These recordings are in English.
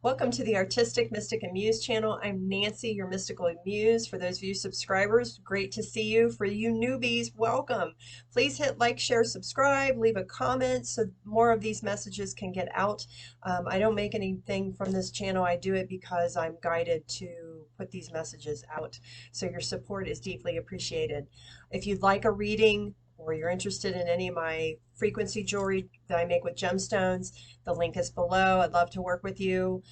Welcome to the Artistic Mystic and Muse channel. I'm Nancy, your mystical muse. For those of you subscribers, great to see you. For you newbies, welcome. Please hit like, share, subscribe, leave a comment so more of these messages can get out. I don't make anything from this channel. I do it because I'm guided to put these messages out. So your support is deeply appreciated. If you'd like a reading, or you're interested in any of my frequency jewelry that I make with gemstones, the link is below. I'd love to work with you.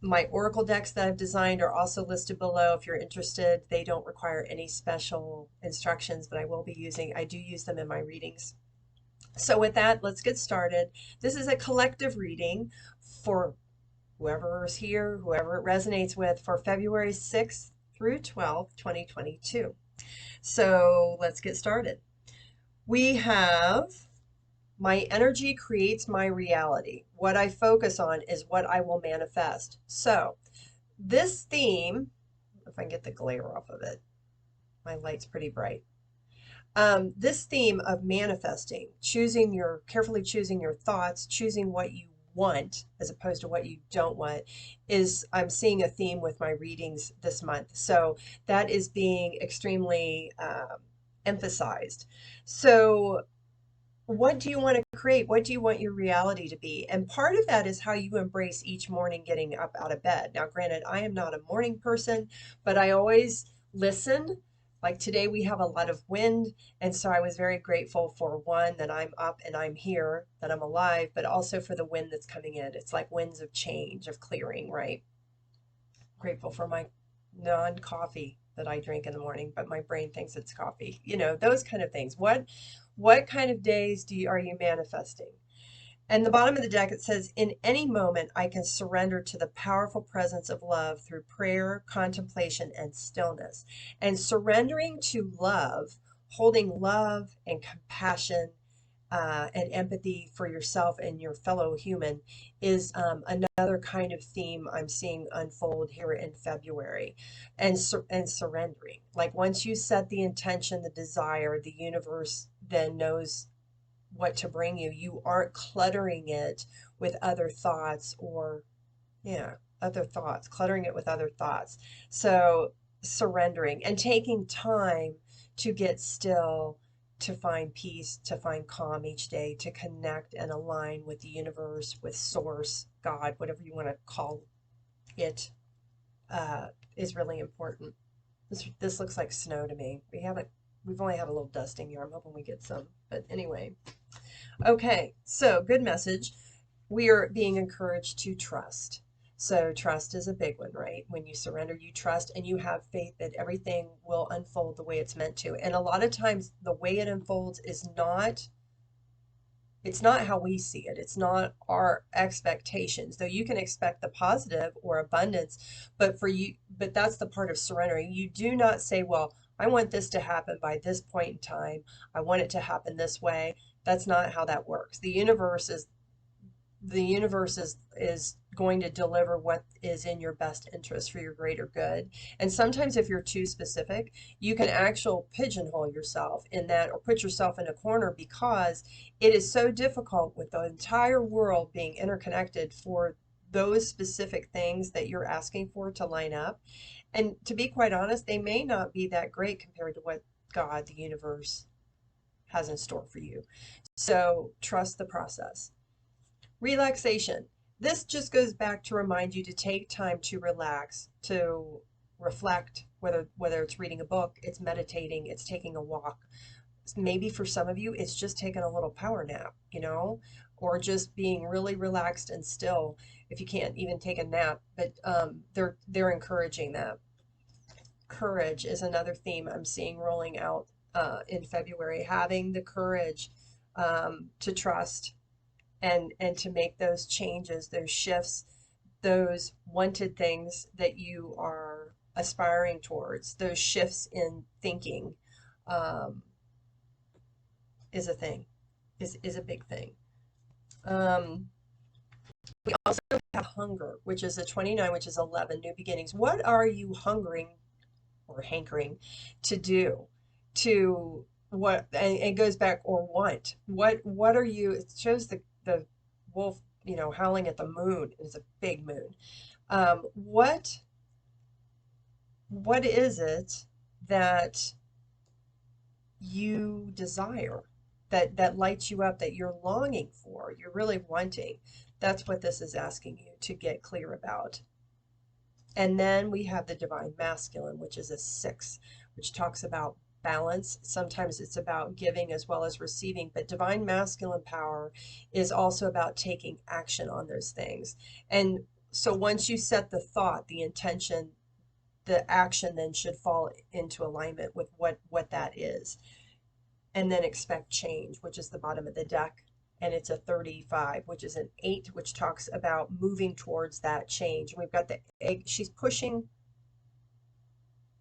My oracle decks that I've designed are also listed below if you're interested. They don't require any special instructions, but I do use them in my readings. So with that, let's get started. This is a collective reading for whoever's here, whoever it resonates with, for February 6th through 12th, 2022. So let's get started. We have: my energy creates my reality. What I focus on is what I will manifest. So this theme, if I can get the glare off of it, my light's pretty bright. This theme of manifesting, carefully choosing your thoughts, choosing what you want as opposed to what you don't want, I'm seeing a theme with my readings this month. So that is being extremely emphasized. So what do you want to create? What do you want your reality to be? And part of that is how you embrace each morning getting up out of bed. Now, granted, I am not a morning person, but I always listen. Like today, we have a lot of wind. And so I was very grateful for one, that I'm up and I'm here, that I'm alive, but also for the wind that's coming in. It's like winds of change, of clearing, right? Grateful for my non-coffee that I drink in the morning, but my brain thinks it's coffee. You know, those kind of things. What kind of days are you manifesting? And the bottom of the deck, it says, in any moment, I can surrender to the powerful presence of love through prayer, contemplation, and stillness. And surrendering to love, holding love and compassion and empathy for yourself and your fellow human is another kind of theme I'm seeing unfold here in February. And surrendering. Like once you set the intention, the desire, the universe then knows what to bring you. You aren't cluttering it with other thoughts cluttering it with other thoughts. So surrendering and taking time to get still, to find peace, to find calm each day, to connect and align with the universe, with source, God, whatever you want to call it, is really important. This looks like snow to me. We've only had a little dusting here. I'm hoping we get some, but anyway. Okay, so good message. We are being encouraged to trust. So trust is a big one, right? When you surrender, you trust and you have faith that everything will unfold the way it's meant to. And a lot of times the way it unfolds it's not how we see it. It's not our expectations, though you can expect the positive or abundance, but that's the part of surrendering. You do not say, well, I want this to happen by this point in time. I want it to happen this way. That's not how that works. The universe is going to deliver what is in your best interest for your greater good. And sometimes if you're too specific, you can actually pigeonhole yourself in that or put yourself in a corner, because it is so difficult with the entire world being interconnected for those specific things that you're asking for to line up. And to be quite honest, they may not be that great compared to what God, the universe, has in store for you. So trust the process. Relaxation. This just goes back to remind you to take time to relax, to reflect, whether it's reading a book, it's meditating, it's taking a walk. Maybe for some of you, it's just taking a little power nap, or just being really relaxed and still if you can't even take a nap. But they're encouraging that. Courage is another theme I'm seeing rolling out in February. Having the courage to trust and to make those changes, those shifts, those wanted things that you are aspiring towards, those shifts in thinking, is a thing, is a big thing. We also have hunger, which is a 29, which is 11, new beginnings. What are you hungering or hankering to do? To what, and it goes back, or want. What are you, it shows the wolf you know, howling at the moon. It's a big moon. Um, what what is it that you desire, that lights you up, that you're longing for, you're really wanting? That's what this is asking you to get clear about. And then we have the divine masculine, which is a 6, which talks about balance. Sometimes it's about giving as well as receiving, but divine masculine power is also about taking action on those things. And so once you set the thought, the intention, the action then should fall into alignment with what that is. And then expect change, which is the bottom of the deck. And it's a 35, which is an 8, which talks about moving towards that change. And we've got the egg. She's pushing,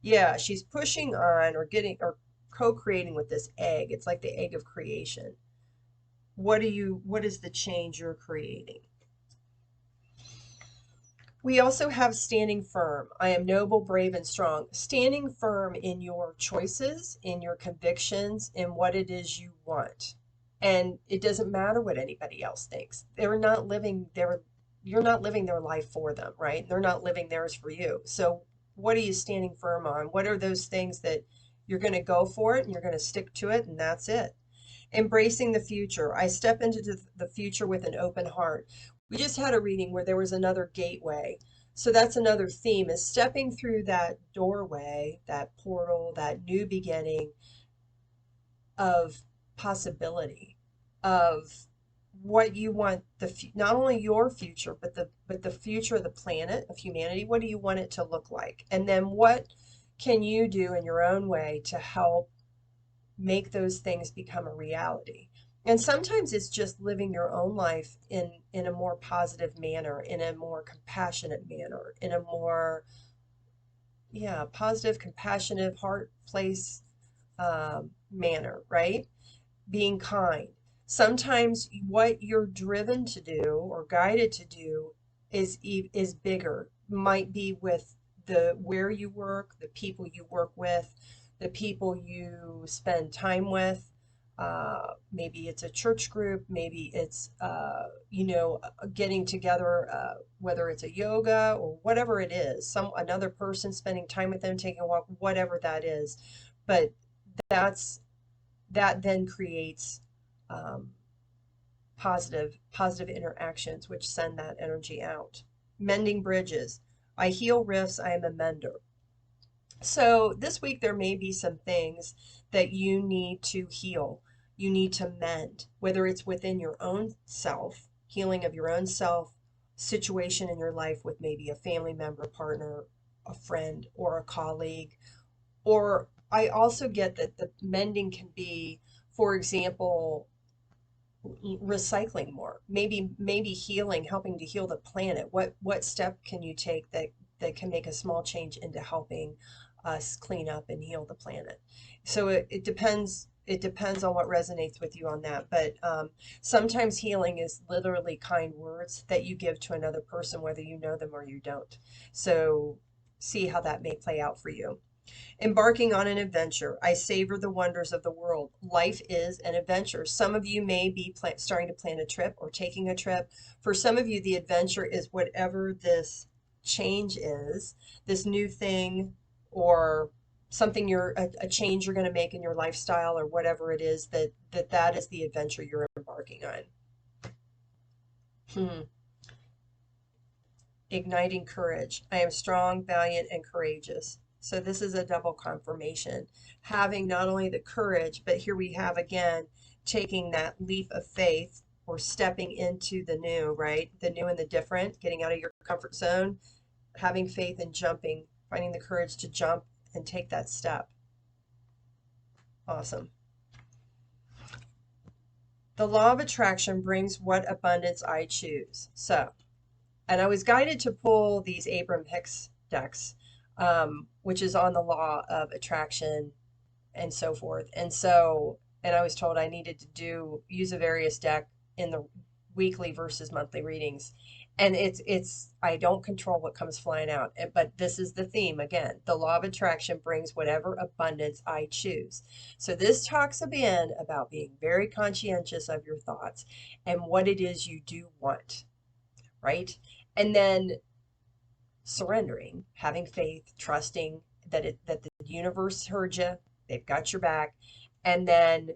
yeah, she's pushing on or getting or co-creating with this egg. It's like the egg of creation. What is the change you're creating? We also have standing firm. I am noble, brave, and strong. Standing firm in your choices, in your convictions, in what it is you want. And it doesn't matter what anybody else thinks. You're not living their life for them, right? They're not living theirs for you. So what are you standing firm on? What are those things that you're going to go for it and you're going to stick to it, and that's it? Embracing the future. I step into the future with an open heart. We just had a reading where there was another gateway. So that's another theme, is stepping through that doorway, that portal, that new beginning of possibility, of what you want, not only your future, but the future of the planet, of humanity. What do you want it to look like? And then what can you do in your own way to help make those things become a reality? And sometimes it's just living your own life in a more positive manner, in a more compassionate manner, in a more, yeah, positive, compassionate, heart place manner, right? Being kind. Sometimes what you're driven to do or guided to do is bigger. Might be with the where you work, the people you work with, the people you spend time with. Maybe it's a church group, maybe it's getting together, whether it's a yoga or whatever it is, some another person, spending time with them, taking a walk, whatever that is. But that's that then creates um, positive interactions which send that energy out. Mending bridges. I heal rifts, I am a mender. So this week there may be some things that you need to heal, you need to mend, whether it's within your own self, healing of your own self, situation in your life with maybe a family member, partner, a friend, or a colleague. Or I also get that the mending can be, for example, recycling more, maybe healing, helping to heal the planet. What step can you take that can make a small change into helping us clean up and heal the planet? So it depends. It depends on what resonates with you on that. But sometimes healing is literally kind words that you give to another person, whether you know them or you don't. So see how that may play out for you. Embarking on an adventure. I savor the wonders of the world. Life is an adventure. Some of you may be starting to plan a trip or taking a trip. For some of you, the adventure is whatever this change is, this new thing, or something a change you're going to make in your lifestyle, or whatever it is, that is the adventure you're embarking on. Igniting courage. I am strong, valiant, and courageous. So this is a double confirmation. Having not only the courage, but here we have again, taking that leap of faith or stepping into the new, right? The new and the different, getting out of your comfort zone, having faith and jumping, finding the courage to jump and take that step. Awesome. The law of attraction brings what abundance I choose. So, and I was guided to pull these Abram Hicks decks, which is on the law of attraction and so forth. And I was told I needed to use a various deck in the weekly versus monthly readings. And I don't control what comes flying out, but this is the theme again. The law of attraction brings whatever abundance I choose. So this talks again about being very conscientious of your thoughts and what it is you do want. right? And then surrendering, having faith, trusting that the universe heard you, they've got your back, and then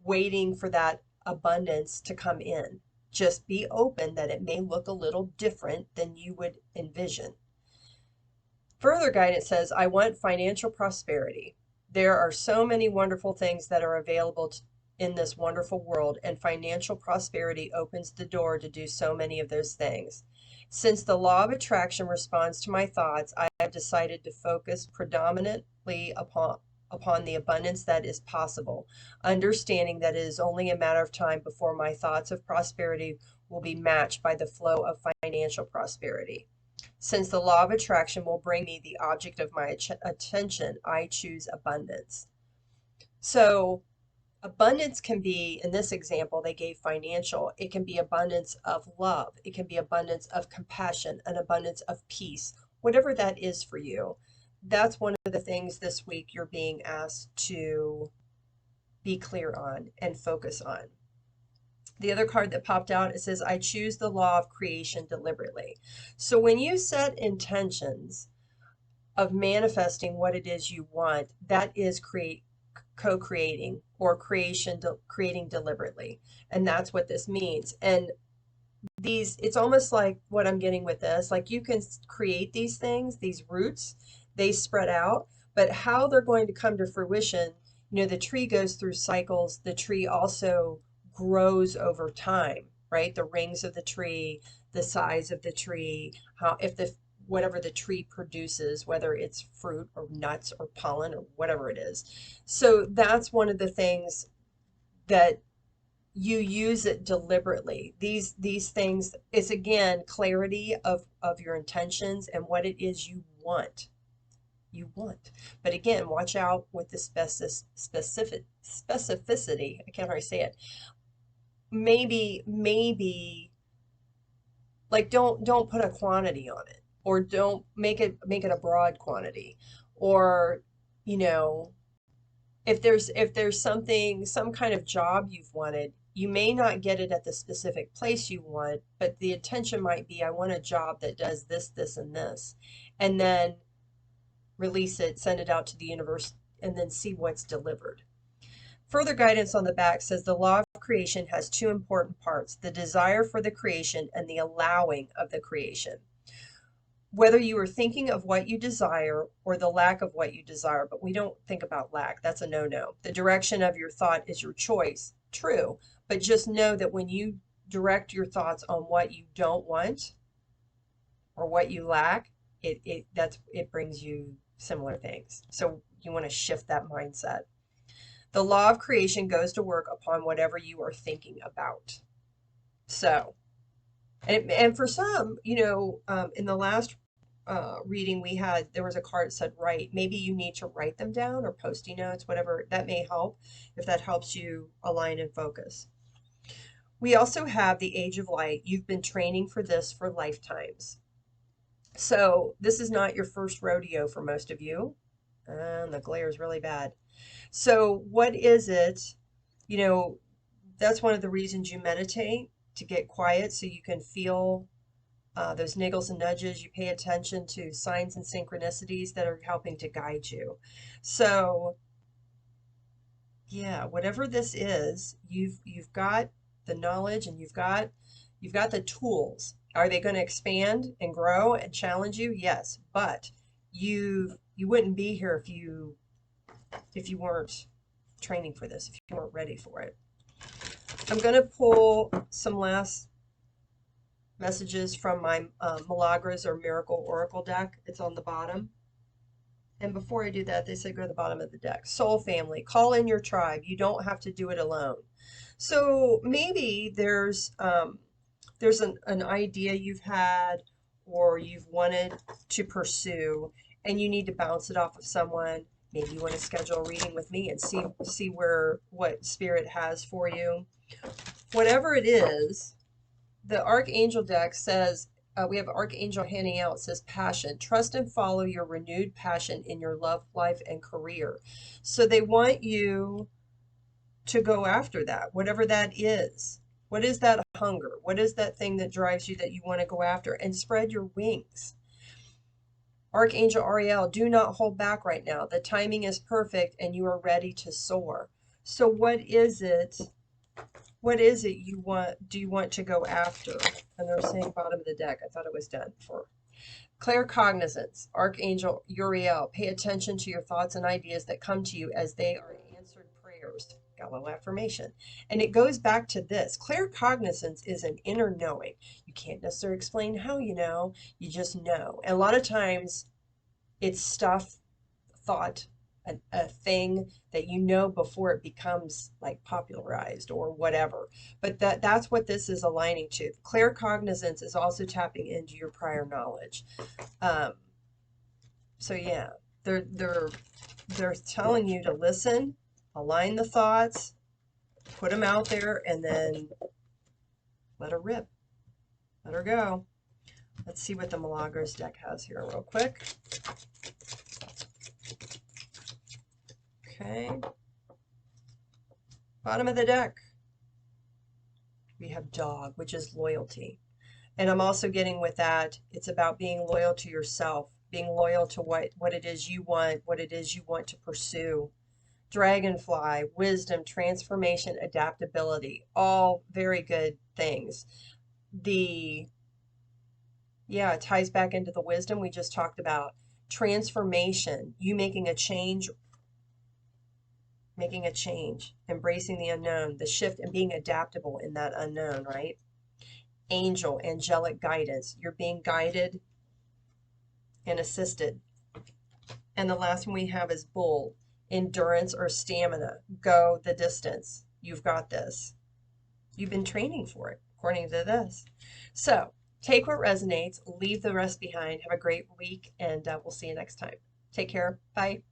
waiting for that abundance to come in. Just be open that it may look a little different than you would envision. Further guidance says, I want financial prosperity. There are so many wonderful things that are available in this wonderful world, and financial prosperity opens the door to do so many of those things. Since the law of attraction responds to my thoughts, I have decided to focus predominantly upon the abundance that is possible, understanding that it is only a matter of time before my thoughts of prosperity will be matched by the flow of financial prosperity. Since the law of attraction will bring me the object of my attention, I choose abundance. So abundance can be, in this example, they gave financial. It can be abundance of love. It can be abundance of compassion, an abundance of peace, whatever that is for you. That's one of the things this week you're being asked to be clear on and focus on. The other card that popped out, it says, I choose the law of creation deliberately. So when you set intentions of manifesting what it is you want, that is co-creating or creating deliberately. And that's what this means. And it's almost like what I'm getting with this, like you can create these things, these roots, they spread out, but how they're going to come to fruition, the tree goes through cycles. The tree also grows over time, right? The rings of the tree, the size of the tree, whatever the tree produces, whether it's fruit or nuts or pollen or whatever it is. So that's one of the things that you use it deliberately. These things is, again, clarity of your intentions and what it is you want. But again, watch out with the specificity. I can't hardly say it. Maybe like don't put a quantity on it, or don't make it a broad quantity, or if there's some kind of job you've wanted, you may not get it at the specific place you want, but the intention might be, I want a job that does this, this, and this, and then release it, send it out to the universe, and then see what's delivered. Further guidance on the back says the law of creation has two important parts: the desire for the creation and the allowing of the creation. Whether you are thinking of what you desire or the lack of what you desire, but we don't think about lack. That's a no-no. The direction of your thought is your choice. True, but just know that when you direct your thoughts on what you don't want or what you lack, it brings you similar things. So you want to shift that mindset. The law of creation goes to work upon whatever you are thinking about. So, and for some, in the last reading we had, there was a card that said write. Maybe you need to write them down, or Post-it notes, whatever. That may help if that helps you align and focus. We also have the Age of Light. You've been training for this for lifetimes. So this is not your first rodeo for most of you. And the glare is really bad. So what is it? That's one of the reasons you meditate, to get quiet so you can feel those niggles and nudges. You pay attention to signs and synchronicities that are helping to guide you. So yeah, whatever this is, you've got the knowledge and you've got the tools. Are they going to expand and grow and challenge you? Yes, but you wouldn't be here if you weren't training for this, if you weren't ready for it. I'm going to pull some last messages from my Milagros or Miracle Oracle deck. It's on the bottom. And before I do that, they said go to the bottom of the deck. Soul family, call in your tribe. You don't have to do it alone. So maybe there's an idea you've had or you've wanted to pursue, and you need to bounce it off of someone. Maybe you want to schedule a reading with me and see what spirit has for you. Whatever it is, the Archangel deck says, we have Archangel handing out, says passion. Trust and follow your renewed passion in your love life and career. So they want you to go after that, whatever that is. What is that hunger? What is that thing that drives you that you want to go after? And spread your wings. Archangel Ariel, do not hold back right now. The timing is perfect and you are ready to soar. So what is it? What is it you want? Do you want to go after? And they're saying bottom of the deck. I thought it was done for claircognizance. Archangel Uriel, pay attention to your thoughts and ideas that come to you as they are answered prayers. Got a little affirmation. And it goes back to this. Claircognizance is an inner knowing. You can't necessarily explain how you know. You just know. And a lot of times it's stuff, thought, a thing that you know before it becomes like popularized or whatever. But that's what this is aligning to. Claircognizance is also tapping into your prior knowledge. So yeah, they're telling you to listen, align the thoughts, put them out there, and then let her rip. Let her go. Let's see what the Milagros deck has here real quick. Okay. Bottom of the deck. We have dog, which is loyalty. And I'm also getting with that, it's about being loyal to yourself, being loyal to what it is you want, what it is you want to pursue. Dragonfly, wisdom, transformation, adaptability, all very good things. Yeah, it ties back into the wisdom we just talked about. Transformation, you making a change, embracing the unknown, the shift, and being adaptable in that unknown, right? Angel, angelic guidance. You're being guided and assisted. And the last one we have is bull, endurance or stamina. Go the distance. You've got this. You've been training for it, according to this. So take what resonates, leave the rest behind. Have a great week, and we'll see you next time. Take care. Bye.